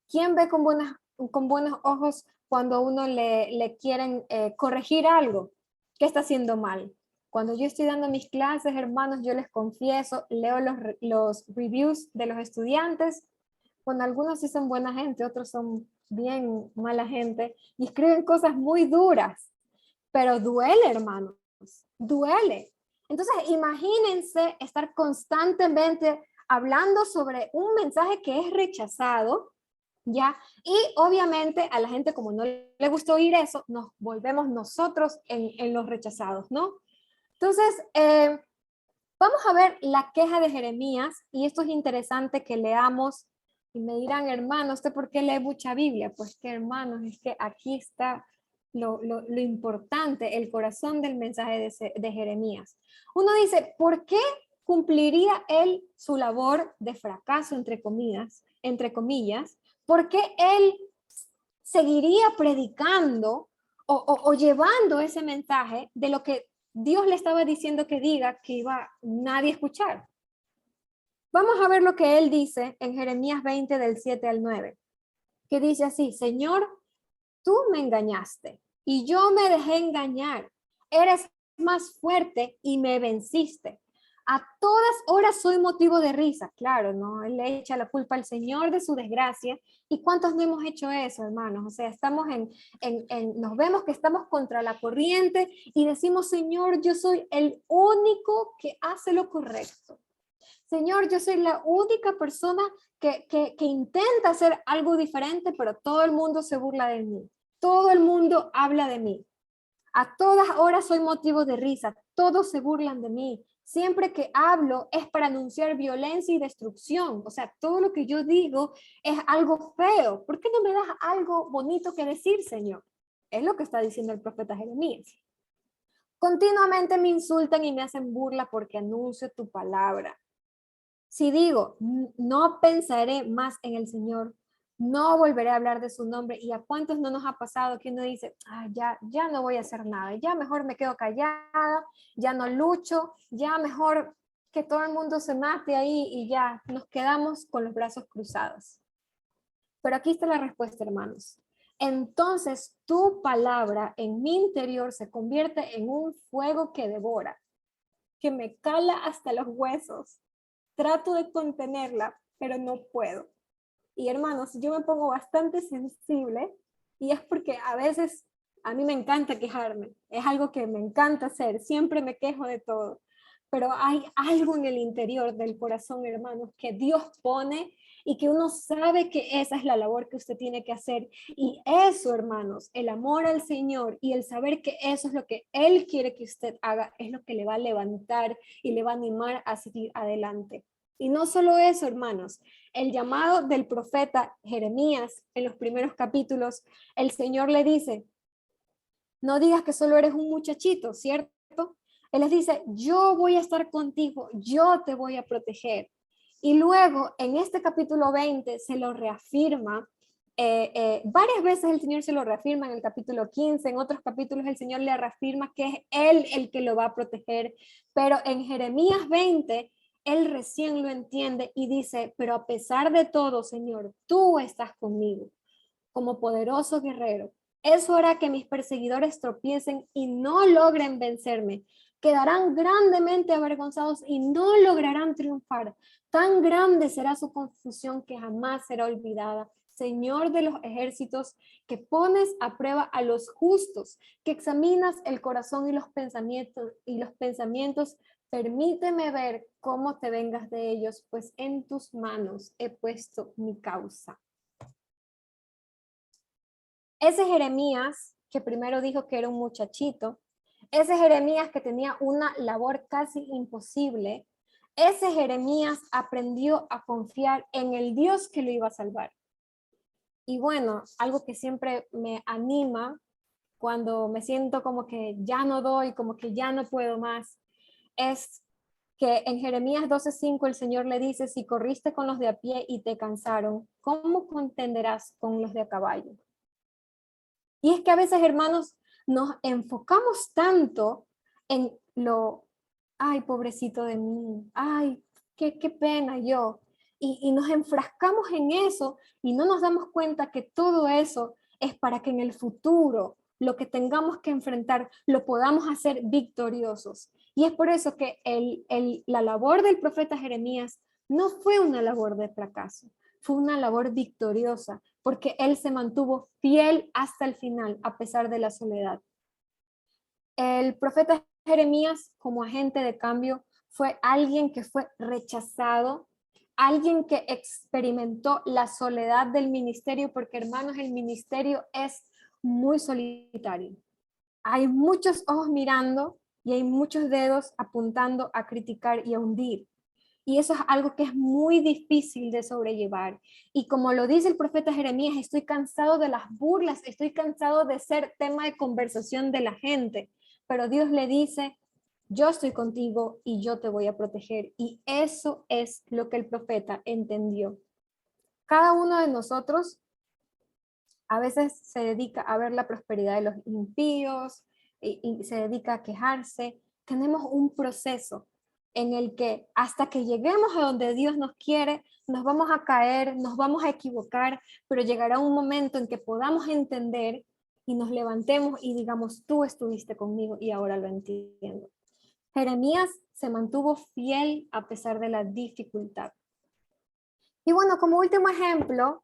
¿Quién ve con buenos ojos cuando a uno le quieren corregir algo que está haciendo mal? Cuando yo estoy dando mis clases, hermanos, yo les confieso, leo los reviews de los estudiantes. Bueno, algunos sí son buena gente, otros son bien mala gente y escriben cosas muy duras, pero duele, hermanos, duele. Entonces, imagínense estar constantemente hablando sobre un mensaje que es rechazado, ¿ya? Y obviamente a la gente como no le gusta oír eso, nos volvemos nosotros en los rechazados, ¿no? Entonces, vamos a ver la queja de Jeremías, y esto es interesante que leamos, y me dirán, hermano, ¿usted por qué lee mucha Biblia? Pues que hermanos, es que aquí está lo importante, el corazón del mensaje de Jeremías. Uno dice, ¿por qué cumpliría él su labor de fracaso, entre comillas? ¿Por qué él seguiría predicando o llevando ese mensaje de lo que Dios le estaba diciendo que diga que iba nadie a escuchar? Vamos a ver lo que él dice en Jeremías 20 del 7 al 9, que dice así: Señor, tú me engañaste y yo me dejé engañar. Eres más fuerte y me venciste. A todas horas soy motivo de risa. Claro, ¿no? Él le echa la culpa al Señor de su desgracia. ¿Y cuántos no hemos hecho eso, hermanos? O sea, estamos nos vemos que estamos contra la corriente y decimos, Señor, yo soy el único que hace lo correcto. Señor, yo soy la única persona que intenta hacer algo diferente, pero todo el mundo se burla de mí. Todo el mundo habla de mí. A todas horas soy motivo de risa. Todos se burlan de mí. Siempre que hablo es para anunciar violencia y destrucción. O sea, todo lo que yo digo es algo feo. ¿Por qué no me das algo bonito que decir, Señor? Es lo que está diciendo el profeta Jeremías. Continuamente me insultan y me hacen burla porque anuncio tu palabra. Si digo, no pensaré más en el Señor, no volveré a hablar de su nombre. ¿Y a cuántos no nos ha pasado que uno dice, ya no voy a hacer nada, ya mejor me quedo callada, ya no lucho, ya mejor que todo el mundo se mate ahí y ya nos quedamos con los brazos cruzados? Pero aquí está la respuesta, hermanos. Entonces tu palabra en mi interior se convierte en un fuego que devora, que me cala hasta los huesos. Trato de contenerla, pero no puedo. Y hermanos, yo me pongo bastante sensible y es porque a veces a mí me encanta quejarme. Es algo que me encanta hacer. Siempre me quejo de todo. Pero hay algo en el interior del corazón, hermanos, que Dios pone y que uno sabe que esa es la labor que usted tiene que hacer. Y eso, hermanos, el amor al Señor y el saber que eso es lo que Él quiere que usted haga, es lo que le va a levantar y le va a animar a seguir adelante. Y no solo eso, hermanos, el llamado del profeta Jeremías en los primeros capítulos, el Señor le dice, no digas que solo eres un muchachito, ¿cierto? Él les dice, yo voy a estar contigo, yo te voy a proteger. Y luego, en este capítulo 20, se lo reafirma. Varias veces el Señor se lo reafirma en el capítulo 15, en otros capítulos el Señor le reafirma que es Él el que lo va a proteger. Pero en Jeremías 20, Él recién lo entiende y dice, pero a pesar de todo, Señor, tú estás conmigo como poderoso guerrero. Eso hará que mis perseguidores tropiecen y no logren vencerme. Quedarán grandemente avergonzados y no lograrán triunfar. Tan grande será su confusión que jamás será olvidada. Señor de los ejércitos, que pones a prueba a los justos, que examinas el corazón y los pensamientos, permíteme ver cómo te vengas de ellos, pues en tus manos he puesto mi causa. Ese Jeremías, que primero dijo que era un muchachito, ese Jeremías que tenía una labor casi imposible, ese Jeremías aprendió a confiar en el Dios que lo iba a salvar. Y bueno, algo que siempre me anima cuando me siento como que ya no doy, como que ya no puedo más, es que en Jeremías 12:5 el Señor le dice, si corriste con los de a pie y te cansaron, ¿cómo contenderás con los de a caballo? Y es que a veces, hermanos, nos enfocamos tanto en ay, pobrecito de mí, ay, qué pena yo. Y nos enfrascamos en eso y no nos damos cuenta que todo eso es para que en el futuro lo que tengamos que enfrentar lo podamos hacer victoriosos. Y es por eso que la labor del profeta Jeremías no fue una labor de fracaso, fue una labor victoriosa, porque él se mantuvo fiel hasta el final, a pesar de la soledad. El profeta Jeremías, como agente de cambio, fue alguien que fue rechazado, alguien que experimentó la soledad del ministerio, porque hermanos, el ministerio es muy solitario. Hay muchos ojos mirando y hay muchos dedos apuntando a criticar y a hundir. Y eso es algo que es muy difícil de sobrellevar. Y como lo dice el profeta Jeremías, estoy cansado de las burlas, estoy cansado de ser tema de conversación de la gente. Pero Dios le dice, yo estoy contigo y yo te voy a proteger. Y eso es lo que el profeta entendió. Cada uno de nosotros a veces se dedica a ver la prosperidad de los impíos y se dedica a quejarse. Tenemos un proceso en el que hasta que lleguemos a donde Dios nos quiere, nos vamos a caer, nos vamos a equivocar, pero llegará un momento en que podamos entender y nos levantemos y digamos, tú estuviste conmigo y ahora lo entiendo. Jeremías se mantuvo fiel a pesar de la dificultad. Y bueno, como último ejemplo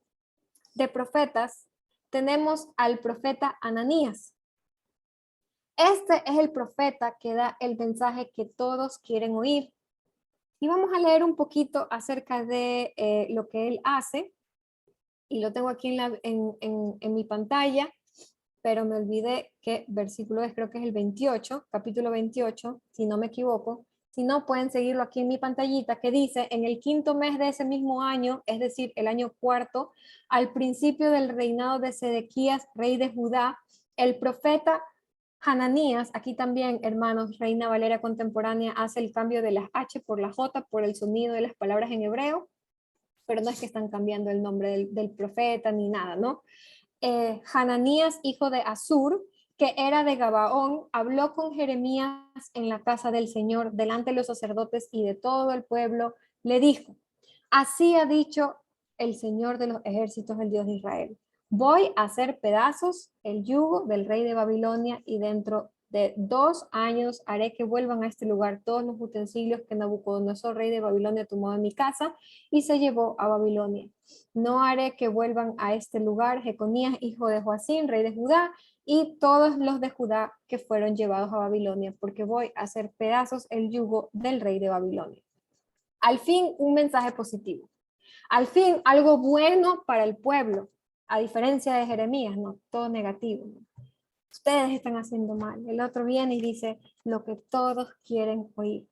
de profetas, tenemos al profeta Ananías. Este es el profeta que da el mensaje que todos quieren oír. Y vamos a leer un poquito acerca de lo que él hace. Y lo tengo aquí en mi pantalla, pero me olvidé qué versículo es, creo que es el 28, capítulo 28, si no me equivoco. Si no, pueden seguirlo aquí en mi pantallita, que dice, en el 5º mes de ese mismo año, es decir, el año 4º, al principio del reinado de Sedequías, rey de Judá, el profeta Hananías, aquí también, hermanos, Reina Valera contemporánea hace el cambio de las H por la J, por el sonido de las palabras en hebreo, pero no es que están cambiando el nombre del profeta ni nada, ¿no? Hananías, hijo de Azur, que era de Gabaón, habló con Jeremías en la casa del Señor, delante de los sacerdotes y de todo el pueblo, le dijo, así ha dicho el Señor de los ejércitos, el Dios de Israel. Voy a hacer pedazos el yugo del rey de Babilonia y dentro de 2 años haré que vuelvan a este lugar todos los utensilios que Nabucodonosor, rey de Babilonia, tomó de mi casa y se llevó a Babilonia. No haré que vuelvan a este lugar Jeconías, hijo de Joacín, rey de Judá, y todos los de Judá que fueron llevados a Babilonia, porque voy a hacer pedazos el yugo del rey de Babilonia. Al fin, un mensaje positivo. Al fin, algo bueno para el pueblo, a diferencia de Jeremías, no todo negativo. ¿No? Ustedes están haciendo mal. El otro viene y dice lo que todos quieren oír.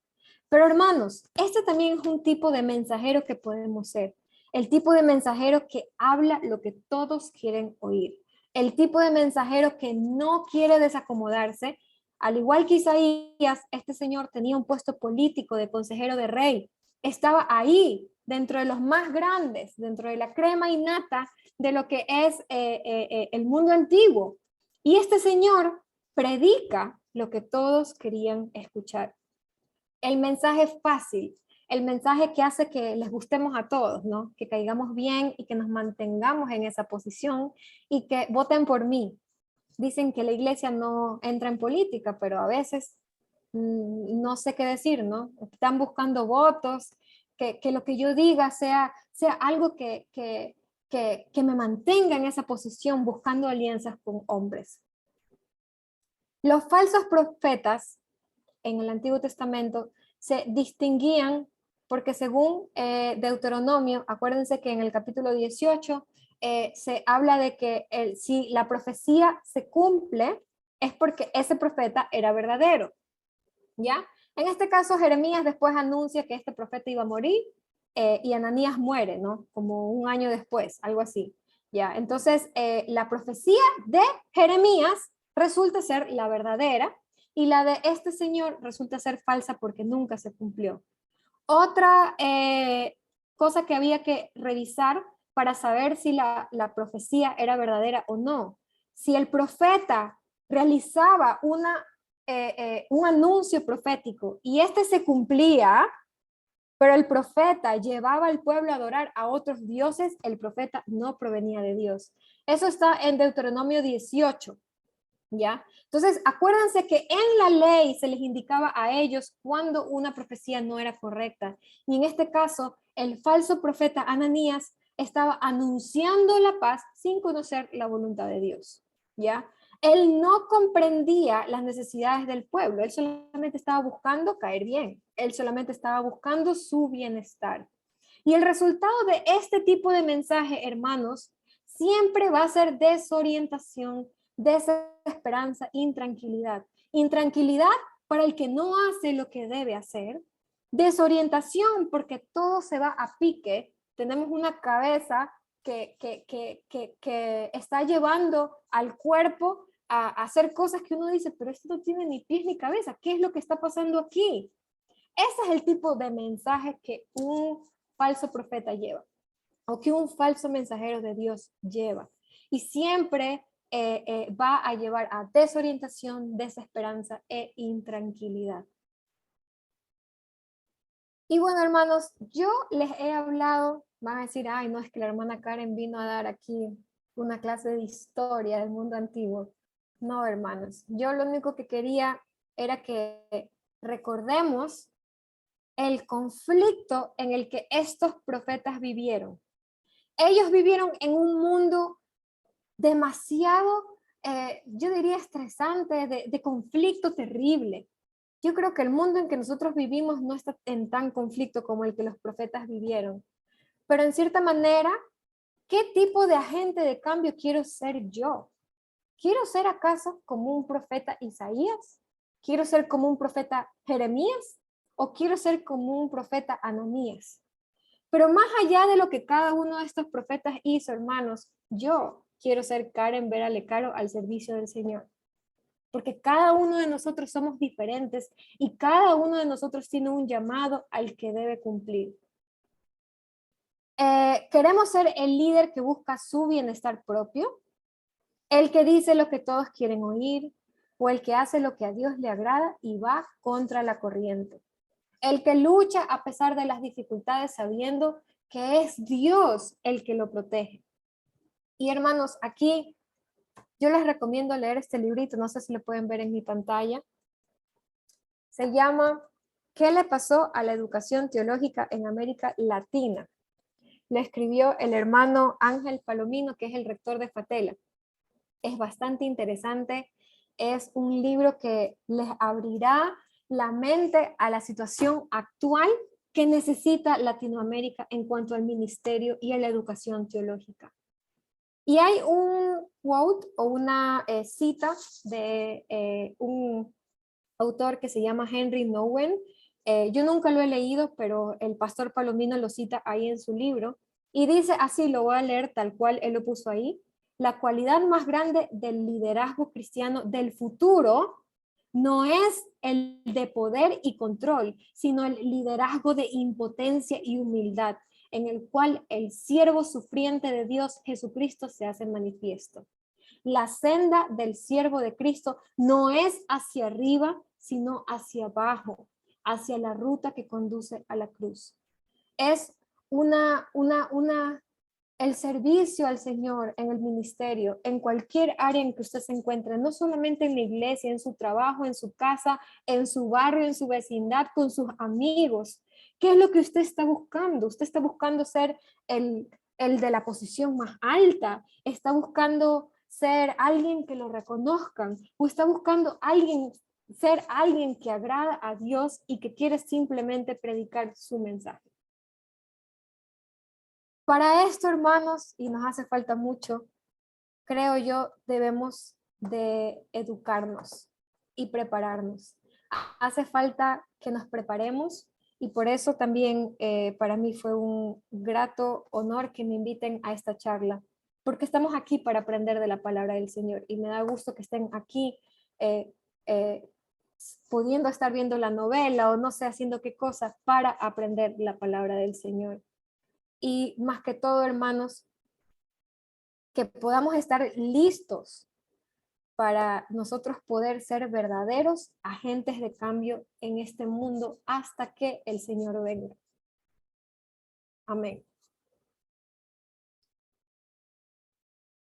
Pero hermanos, este también es un tipo de mensajero que podemos ser. El tipo de mensajero que habla lo que todos quieren oír. El tipo de mensajero que no quiere desacomodarse. Al igual que Isaías, este señor tenía un puesto político de consejero de rey. Estaba ahí, dentro de los más grandes, dentro de la crema innata de lo que es el mundo antiguo. Y este señor predica lo que todos querían escuchar. El mensaje fácil, el mensaje que hace que les gustemos a todos, ¿no? Que caigamos bien y que nos mantengamos en esa posición y que voten por mí. Dicen que la iglesia no entra en política, pero a veces no sé qué decir, ¿no? Están buscando votos, que lo que yo diga sea algo que me mantenga en esa posición buscando alianzas con hombres. Los falsos profetas en el Antiguo Testamento se distinguían porque según Deuteronomio, acuérdense que en el capítulo 18 se habla de que si la profecía se cumple es porque ese profeta era verdadero, ¿ya? En este caso Jeremías después anuncia que este profeta iba a morir y Ananías muere, ¿no? Como un año después, algo así, ¿ya? Entonces la profecía de Jeremías resulta ser la verdadera y la de este señor resulta ser falsa porque nunca se cumplió. Otra cosa que había que revisar para saber si la profecía era verdadera o no. Si el profeta realizaba un anuncio profético y este se cumplía, pero el profeta llevaba al pueblo a adorar a otros dioses, el profeta no provenía de Dios. Eso está en Deuteronomio 18. ¿Ya? Entonces, acuérdense que en la ley se les indicaba a ellos cuando una profecía no era correcta. Y en este caso, el falso profeta Ananías estaba anunciando la paz sin conocer la voluntad de Dios. ¿Ya? Él no comprendía las necesidades del pueblo. Él solamente estaba buscando caer bien. Él solamente estaba buscando su bienestar. Y el resultado de este tipo de mensaje, hermanos, siempre va a ser desorientación, desesperanza, intranquilidad. Intranquilidad para el que no hace lo que debe hacer Desorientación, porque todo se va a pique. Tenemos una cabeza que está llevando al cuerpo a hacer cosas que uno dice, pero esto no tiene ni pies ni cabeza. ¿Qué es lo que está pasando aquí? Ese es el tipo de mensaje que un falso profeta lleva, o que un falso mensajero de Dios lleva. Y siempre va a llevar a desorientación, desesperanza e intranquilidad. Y bueno, hermanos, yo les he hablado, van a decir, ay, no, es que la hermana Karen vino a dar aquí una clase de historia del mundo antiguo. No, hermanos, yo lo único que quería era que recordemos el conflicto en el que estos profetas vivieron. Ellos vivieron en un mundo demasiado, yo diría, estresante, de conflicto terrible. Yo creo que el mundo en que nosotros vivimos no está en tan conflicto como el que los profetas vivieron. Pero en cierta manera, ¿qué tipo de agente de cambio quiero ser yo? ¿Quiero ser acaso como un profeta Isaías? ¿Quiero ser como un profeta Jeremías? ¿O quiero ser como un profeta Ananías? Pero más allá de lo que cada uno de estos profetas hizo, hermanos, yo quiero ser Karen Vera Lecaro al servicio del Señor. Porque cada uno de nosotros somos diferentes y cada uno de nosotros tiene un llamado al que debe cumplir. Queremos ser el líder que busca su bienestar propio, el que dice lo que todos quieren oír, o el que hace lo que a Dios le agrada y va contra la corriente. El que lucha a pesar de las dificultades sabiendo que es Dios el que lo protege. Y hermanos, aquí yo les recomiendo leer este librito, no sé si lo pueden ver en mi pantalla. Se llama ¿Qué le pasó a la educación teológica en América Latina? Lo escribió el hermano Ángel Palomino, que es el rector de Fatela. Es bastante interesante, es un libro que les abrirá la mente a la situación actual que necesita Latinoamérica en cuanto al ministerio y a la educación teológica. Y hay un quote o una cita de un autor que se llama Henry Nouwen. Yo nunca lo he leído, pero el pastor Palomino lo cita ahí en su libro. Y dice así, lo voy a leer tal cual él lo puso ahí: la cualidad más grande del liderazgo cristiano del futuro no es el de poder y control, sino el liderazgo de impotencia y humildad, en el cual el siervo sufriente de Dios Jesucristo se hace manifiesto. La senda del siervo de Cristo no es hacia arriba, sino hacia abajo, hacia la ruta que conduce a la cruz. Es el servicio al Señor en el ministerio, en cualquier área en que usted se encuentre, no solamente en la iglesia, en su trabajo, en su casa, en su barrio, en su vecindad, con sus amigos. ¿Qué es lo que usted está buscando? Usted está buscando ser el de la posición más alta, está buscando ser alguien que lo reconozcan, o está buscando ser alguien que agrada a Dios y que quiere simplemente predicar su mensaje. Para esto, hermanos, y nos hace falta mucho, creo yo, debemos de educarnos y prepararnos. Hace falta que nos preparemos y por eso también para mí fue un grato honor que me inviten a esta charla, porque estamos aquí para aprender de la palabra del Señor y me da gusto que estén aquí eh, eh, pudiendo estar viendo la novela o no sé, haciendo qué cosa para aprender la palabra del Señor. Y más que todo, hermanos, que podamos estar listos para nosotros poder ser verdaderos agentes de cambio en este mundo hasta que el Señor venga. Amén.